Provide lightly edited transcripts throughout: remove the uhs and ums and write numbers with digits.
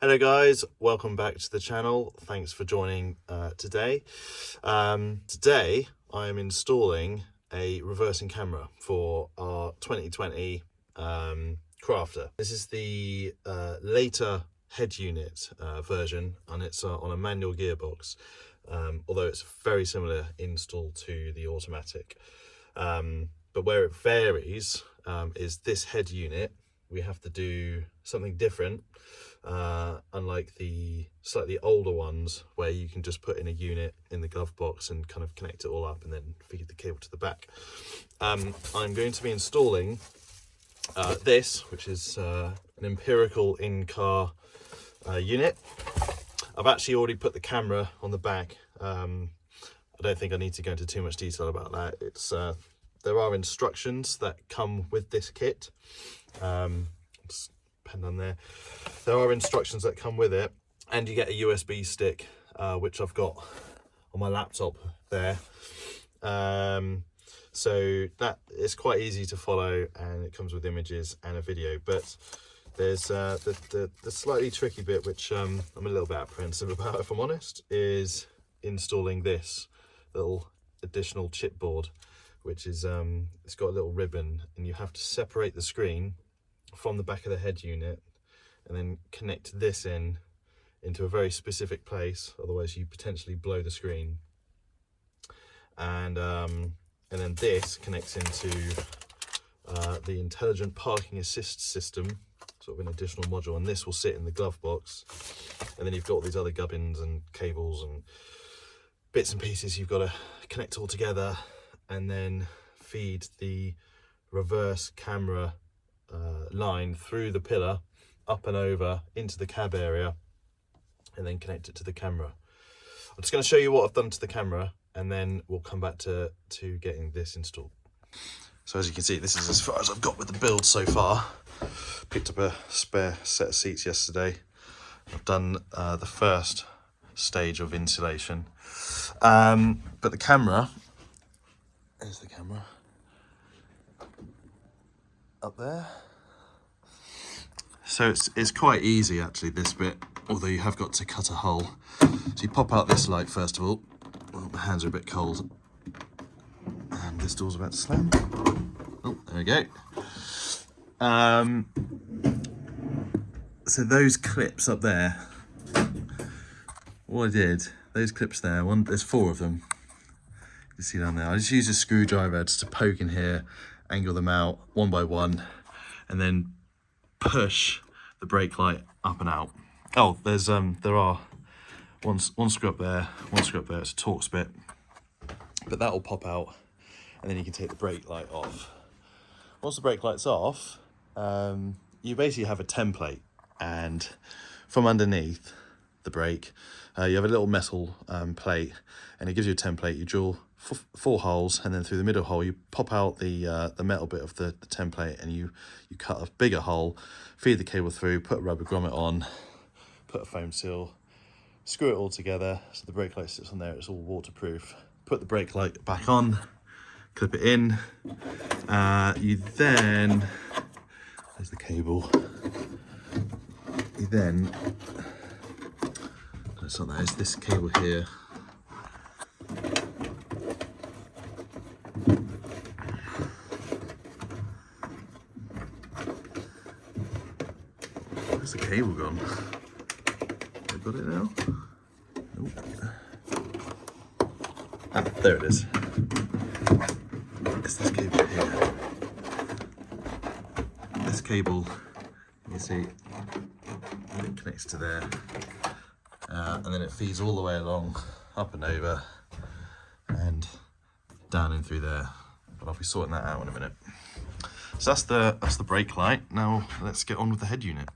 Hello guys, welcome back to the channel. Thanks for joining today. Today I am installing a reversing camera for our 2020 crafter. This is the later head unit version, and it's on a manual gearbox, although it's a very similar install to the automatic. But where it varies is this head unit. We have to do something different, unlike the slightly older ones where you can just put in a unit in the glove box and kind of connect it all up and then feed the cable to the back. I'm going to be installing this, which is an Empirical in-car unit. I've actually already put the camera on the back. I don't think I need to go into too much detail about that. It's there are instructions that come with this kit. Just pen on there. There are instructions that come with it, and you get a USB stick, which I've got on my laptop there. So that is quite easy to follow, and it comes with images and a video. But there's the slightly tricky bit, which I'm a little bit apprehensive about, if I'm honest, is installing this little additional chipboard, which is it's got a little ribbon, and you have to separate the screen from the back of the head unit and then connect this into a very specific place, otherwise you potentially blow the screen. And then this connects into the intelligent parking assist system, sort of an additional module, and this will sit in the glove box. And then you've got all these other gubbins and cables and bits and pieces you've got to connect all together, and then feed the reverse camera line through the pillar up and over into the cab area, and then connect it to the camera. I'm just going to show you what I've done to the camera, and then we'll come back to getting this installed. So as you can see, this is as far as I've got with the build so far. Picked up a spare set of seats yesterday. I've done the first stage of insulation, but the camera, there's the camera up there. So it's quite easy actually, this bit, although you have got to cut a hole. So you pop out this light first of all. Oh, my hands are a bit cold, and this door's about to slam. Oh, there we go. So those clips up there, what I did, those clips there, there's 4 of them. You see down there, I just use a screwdriver just to poke in here, angle them out one by one, and then push the brake light up and out. Oh, there are one screw up there, one screw up there. It's a Torx bit, but that will pop out, and then you can take the brake light off. Once the brake light's off, you basically have a template, and from underneath the brake, you have a little metal plate, and it gives you a template. You drill 4 holes, and then through the middle hole you pop out the metal bit of the template, and you cut a bigger hole, feed the cable through, put a rubber grommet on, put a foam seal, screw it all together so the brake light sits on there. It's all waterproof. Put the brake light back on, clip it in. You then, there's the cable. You then, it's not that, it's this cable here. Where's the cable gone? I've got it now. Nope. Ah, there it is. It's this cable here. This cable, you can see, it connects to there, and then it feeds all the way along, up and over, and down in through there. But I'll be sorting that out in a minute. So that's the brake light. Now let's get on with the head unit.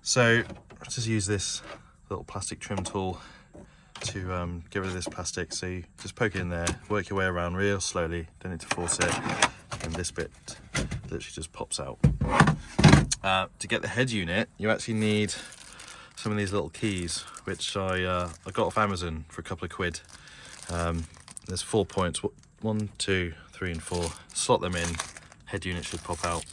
So I'll just use this little plastic trim tool to get rid of this plastic. So you just poke it in there, work your way around real slowly, don't need to force it, and this bit literally just pops out. To get the head unit, you actually need some of these little keys, which I got off Amazon for a couple of quid. There's 4 points, 1, 2, 3 and 4. Slot them in, head unit should pop out.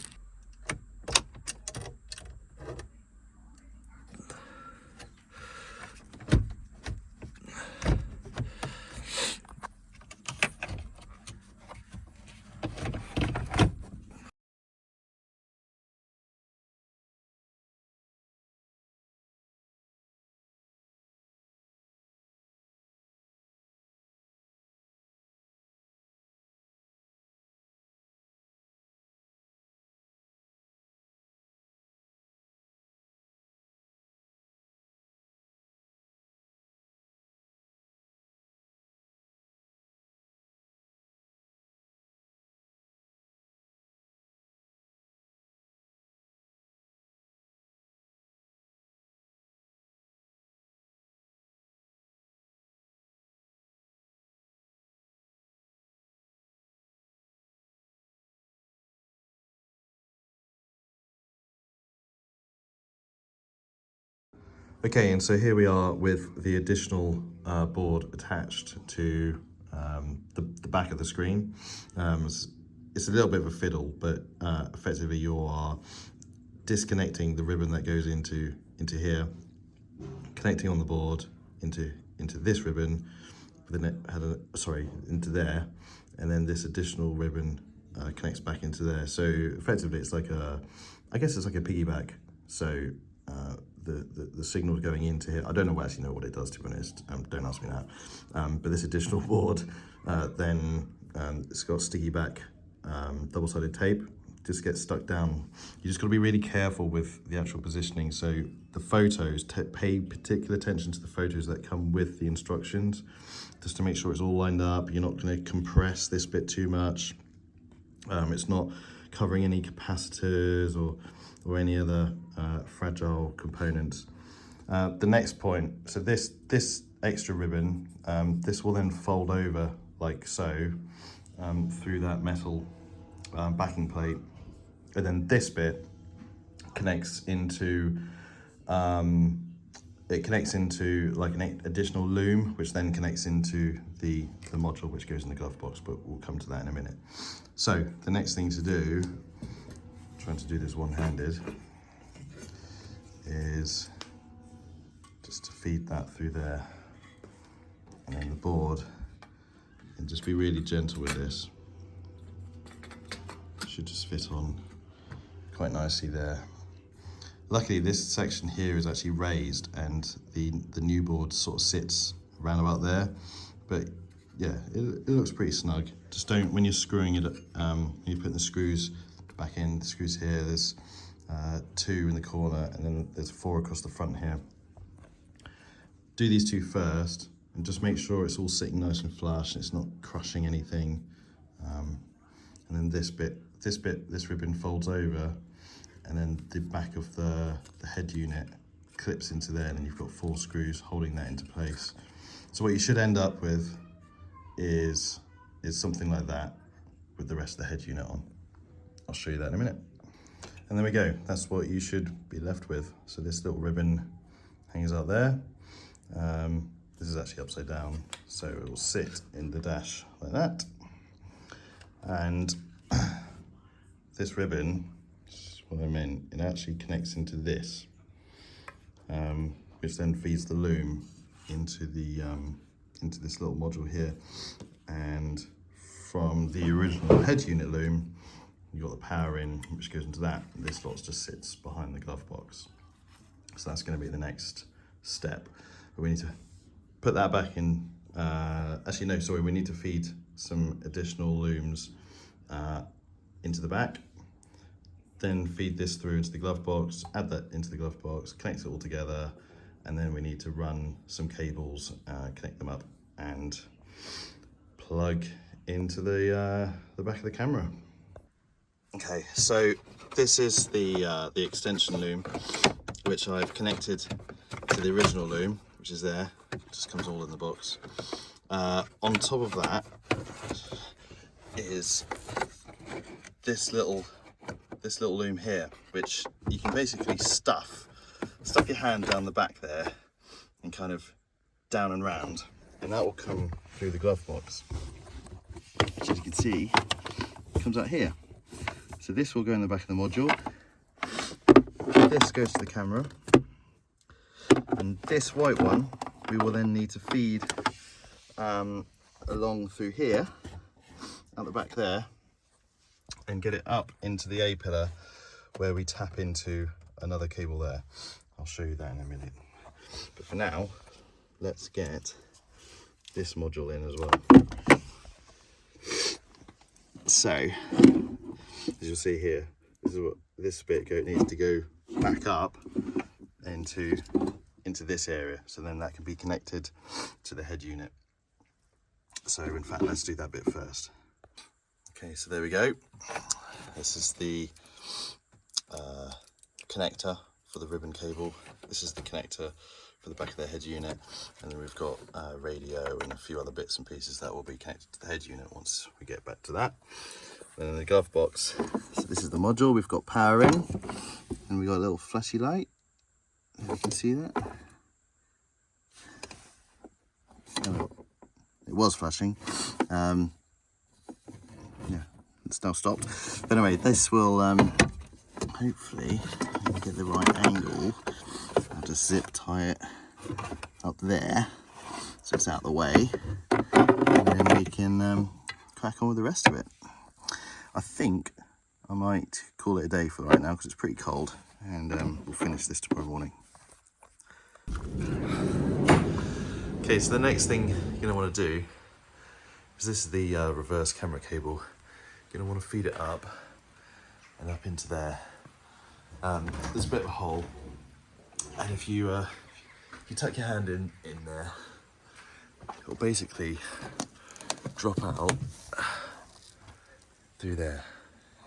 Okay, and so here we are with the additional board attached to the back of the screen. It's a little bit of a fiddle, but effectively you are disconnecting the ribbon that goes into here, connecting on the board into this ribbon, then it had into there, and then this additional ribbon connects back into there. So effectively it's like I guess it's like a piggyback. So the signal going into here, I don't actually know what it does, to be honest, don't ask me that, but this additional board then it's got sticky back double-sided tape, just gets stuck down. You just got to be really careful with the actual positioning. So the photos, pay particular attention to the photos that come with the instructions, just to make sure it's all lined up. You're not going to compress this bit too much. It's not covering any capacitors or any other fragile components. The next point, so this extra ribbon, this will then fold over like so through that metal backing plate, and then this bit connects into like an additional loom, which then connects into the module which goes in the glove box, but we'll come to that in a minute. So the next thing to do, trying to do this one-handed, is just to feed that through there, and then the board, and just be really gentle with this. Should just fit on quite nicely there. Luckily this section here is actually raised, and the new board sort of sits around about there, but yeah, it looks pretty snug. Just don't, when you're screwing it, you're putting the screws back in, the screws here, there's 2 in the corner, and then there's 4 across the front here. Do these 2 first, and just make sure it's all sitting nice and flush, and it's not crushing anything. And then this ribbon folds over, and then the back of the head unit clips into there, and then you've got 4 screws holding that into place. So what you should end up with is something like that with the rest of the head unit on. I'll show you that in a minute. And there we go, that's what you should be left with. So this little ribbon hangs out there. This is actually upside down, so it will sit in the dash like that. And this ribbon, what I meant, it actually connects into this, which then feeds the loom into this little module here. And from the original head unit loom, you've got the power in, which goes into that. And this lot just sits behind the glove box. So that's going to be the next step. But we need to put that back in. Actually, no, sorry, we need to feed some additional looms into the back, then feed this through into the glove box, add that into the glove box, connect it all together, and then we need to run some cables, connect them up, and plug into the back of the camera. Okay, so this is the extension loom, which I've connected to the original loom, which is there. It just comes all in the box. On top of that is this little loom here, which you can basically stuff your hand down the back there and kind of down and round, and that will come through the glove box, which, as you can see, comes out here. So this will go in the back of the module, this goes to the camera, and this white one we will then need to feed along through here, out the back there, and get it up into the A pillar where we tap into another cable there. I'll show you that in a minute. But for now, let's get this module in as well. So, as you'll see here, this is what this bit needs to go back up into this area, so then that can be connected to the head unit. So in fact, let's do that bit first. Okay, so there we go. This is the connector for the ribbon cable. This is the connector for the back of the head unit, and then we've got radio and a few other bits and pieces that will be connected to the head unit once we get back to that. And then the glove box. So this is the module. We've got power in, and we've got a little flashy light. If you can see that. it was flashing. Yeah, it's now stopped. But anyway, this will hopefully get the right angle. I'll just zip tie it up there so it's out of the way, and then we can crack on with the rest of it. I think I might call it a day for right now because it's pretty cold, and we'll finish this tomorrow morning. Okay, so the next thing you're going to want to do is this is the reverse camera cable. You're going to want to feed it up and up into there. There's a bit of a hole, and if you tuck your hand in there, it'll basically drop out through there.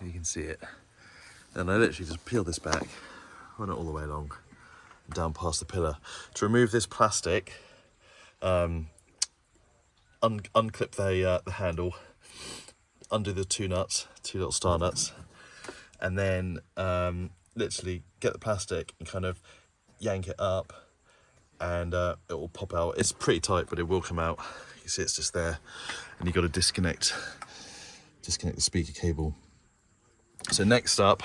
You can see it. And I literally just peel this back, run it all the way along, and down past the pillar. To remove this plastic, unclip the handle, undo the two little star nuts, and then literally get the plastic and kind of yank it up, and it will pop out. It's pretty tight, but it will come out. You can see it's just there, and you've got to disconnect the speaker cable. So next up,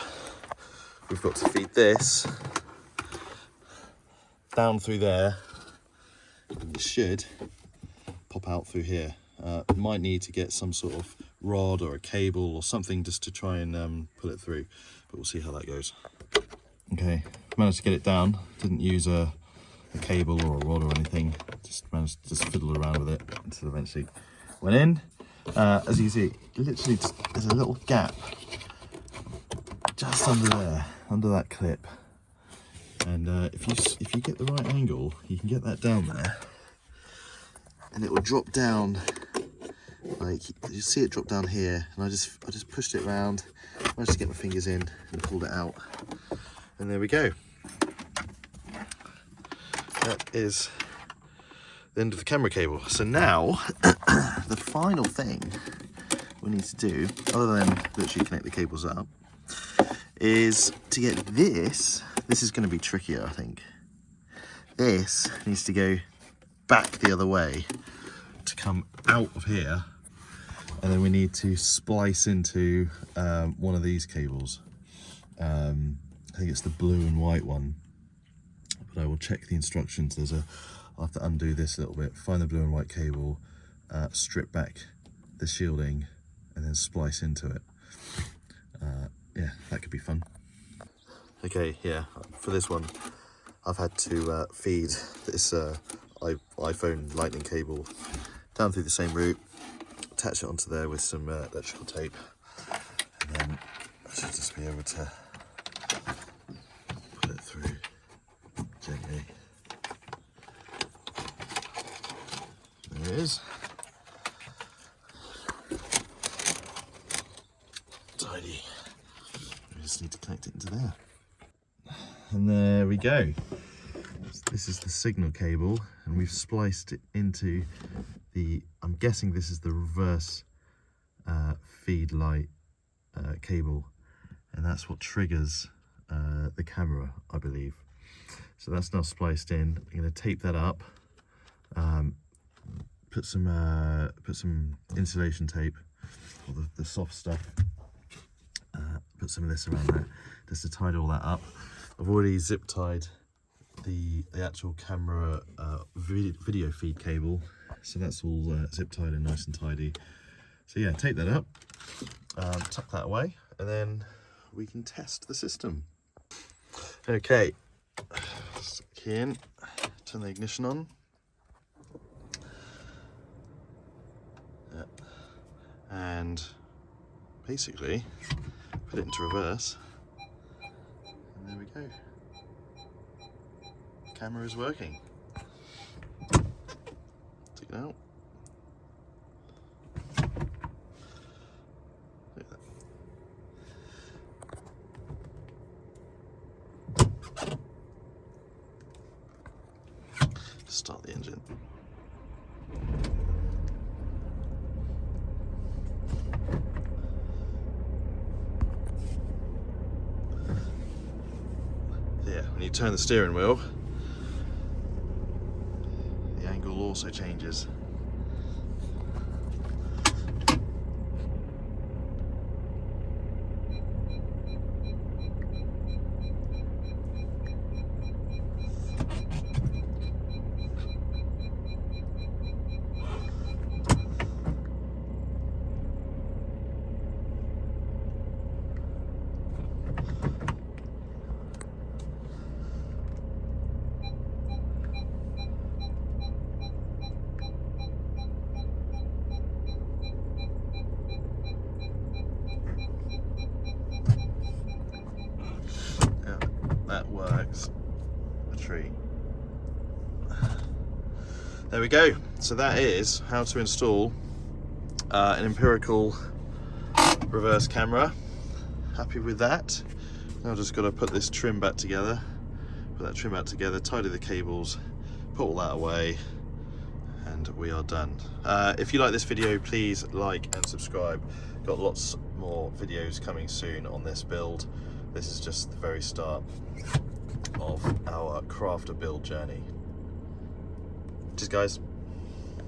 we've got to feed this down through there, and it should pop out through here. Might need to get some sort of rod or a cable or something just to try and pull it through, but we'll see how that goes. Okay, managed to get it down. Didn't use a cable or a rod or anything. Just managed to just fiddle around with it until eventually went in. As you see, literally there's a little gap just under there, under that clip. And if you get the right angle, you can get that down there, and it will drop down. Like you see it drop down here, and I just pushed it around, managed to get my fingers in and pulled it out, and there we go. That is the end of the camera cable. So now the final thing we need to do, other than literally connect the cables up, is to get this. This is going to be trickier, I think. This needs to go back the other way to come out of here, and then we need to splice into one of these cables. I think it's the blue and white one, but I will check the instructions. I'll have to undo this a little bit, find the blue and white cable, strip back the shielding, and then splice into it. Yeah, that could be fun. Okay, yeah, for this one, I've had to feed this iPhone lightning cable down through the same route, attach it onto there with some electrical tape, and then I should just be able to put it through gently. There it is. Tidy. We just need to connect it into there. And there we go. This is the signal cable, and we've spliced it into I'm guessing this is the reverse feed light cable, and that's what triggers the camera, I believe. So that's now spliced in. I'm going to tape that up, put some insulation tape, or the soft stuff, put some of this around there just to tidy all that up. I've already zip tied the actual camera video feed cable, so that's all zip tied and nice and tidy. So yeah, take that up, tuck that away, and then we can test the system. Okay, stick the key in, turn the ignition on. Yep. And basically put it into reverse, and there we go. Camera is working. Take it out. Look at that. Start the engine. Yeah, when you turn the steering wheel, the angle also changes. there we go. So that is how to install an Empirical reverse camera. Happy with that. Now I've just got to put this trim back together, tidy the cables, put all that away, and we are done. If you like this video, please like and subscribe. Got lots more videos coming soon on this build. This is just the very start of our crafter build journey. Cheers guys.